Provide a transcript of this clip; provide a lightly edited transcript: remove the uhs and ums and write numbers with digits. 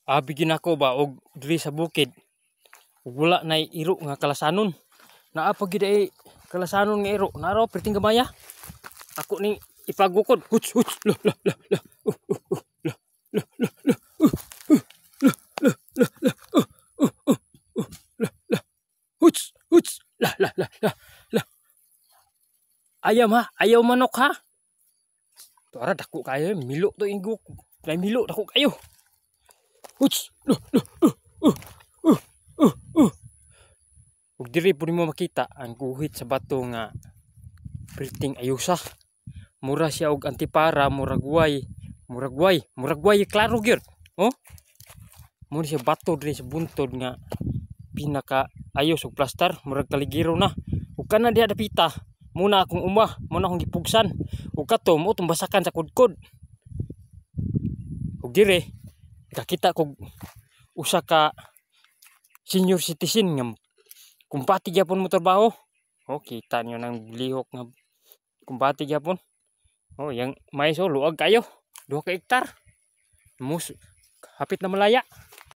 Bigyan ako ba og diri sa bukid. Wala na iro nga kalasanon. Naa pa gid ay kalasanon nga iro. Naro perting gamaya. Ako ning ipagukod. Huts huts la la la la. La la la la. La la la. La la. Huts huts la la la la. La. Ayam ha, ayaw manok ha. Tora dako kayo, milo to inggo. Dai milo dako kayo. Huts. Ug diri po nimo makita ang guhit sa bato nga perting ayusa. Mura siya og antipara, murag way klaro gyud. Oh? Mura siya bato diri sa buntod nga pinaka ayos og plastar, murag kaligiro na. Ug kana diha dapita, muna akong muna akong gipugsan. Ug kato mo tumbasakan sa kudkod. Ug dire nakita kog usa ka senior citizen nga kumpati gyapon mo trabaho. Oh, kita niyo nang lihok nga kumpati gyapon. Oh, yang mais luag kayo. 2 ka hektar. Hapit na malaya.